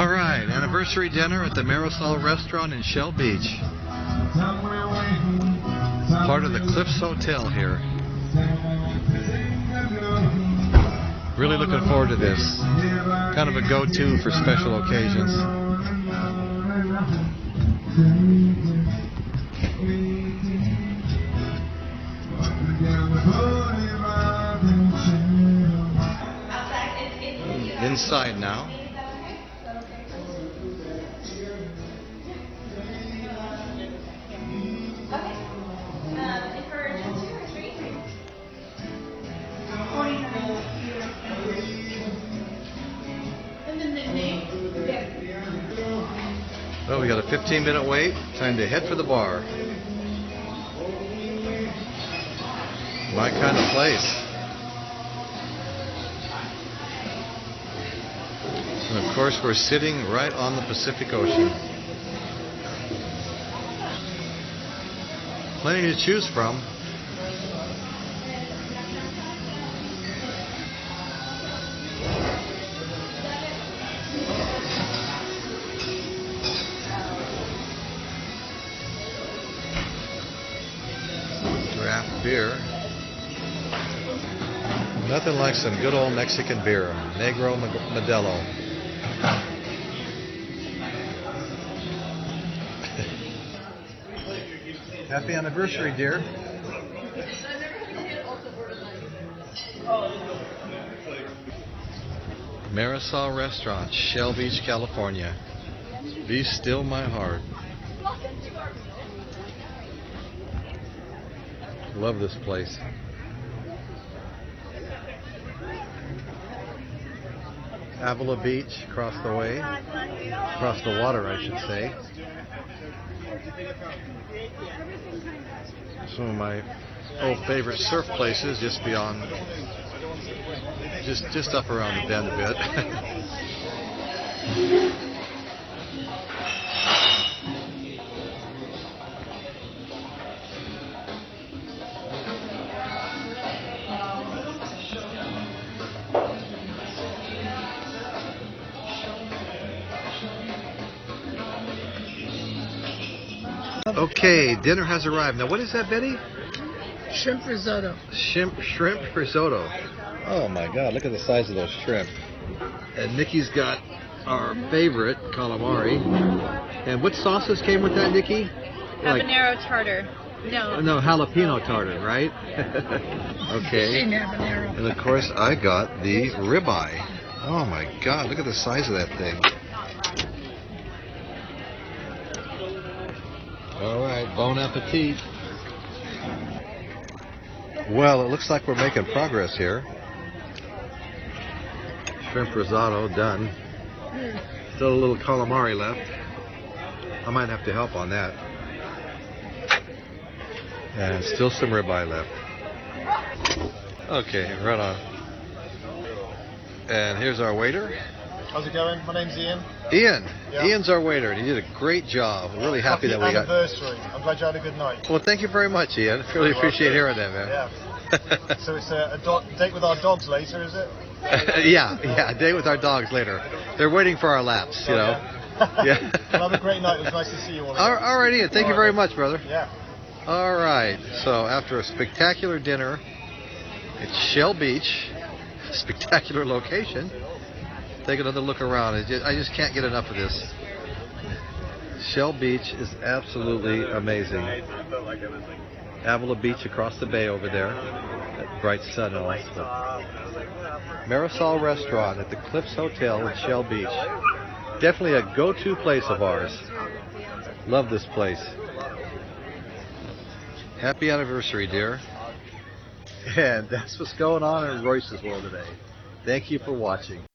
All right, anniversary dinner at the Marisol restaurant in Shell Beach. Part of the Cliffs Hotel here. Really looking forward to this. Kind of a go-to for special occasions. Inside now. Well, we got a 15-minute wait. Time to head for the bar. My kind of place. And of course, we're sitting right on the Pacific Ocean. Plenty to choose from. Draft beer. Nothing like some good old Mexican beer. Negro Modelo. Happy anniversary, dear. Marisol Restaurant, Shell Beach, California. Be still my heart. Love this place. Avila Beach across the way. Across the water, I should say. Some of my old favorite surf places just beyond, just up around the bend a bit. Okay, dinner has arrived. Now, what is that, Betty? Shrimp risotto. Shrimp risotto. Oh my God, look at the size of those shrimp. And Nikki's got our favorite, calamari. And what sauces came with that, Nikki? Habanero tartar. No, jalapeno tartar, right? Okay. Habanero. And of course, I got the ribeye. Oh my God, look at the size of that thing. All right, bon appetit. Well, it looks like we're making progress here. Shrimp risotto done. Still a little calamari left. I might have to help on that. And still some ribeye left. Okay, right on. And here's our waiter. How's it going? My name's Ian. Ian. Yeah. Ian's our waiter, and he did a great job. We're really happy that we got. Anniversary. I'm glad you had a good night. Well, thank you very much, Ian. Really appreciate hearing that, man. Yeah. So it's a date with our dogs later, is it? Yeah, a date with our dogs later. They're waiting for our laps, you know. Yeah. Well, have a great night. It was nice to see you all. All right, Ian. Thank you very much, brother. Yeah. All right. So after a spectacular dinner at Shell Beach, spectacular location. Take another look around. I just can't get enough of this. Shell Beach is absolutely amazing. Avila Beach across the bay over there. That bright sun and all that stuff. Marisol Restaurant at the Cliffs Hotel in Shell Beach. Definitely a go-to place of ours. Love this place. Happy anniversary, dear. And that's what's going on in Royce's world today. Thank you for watching.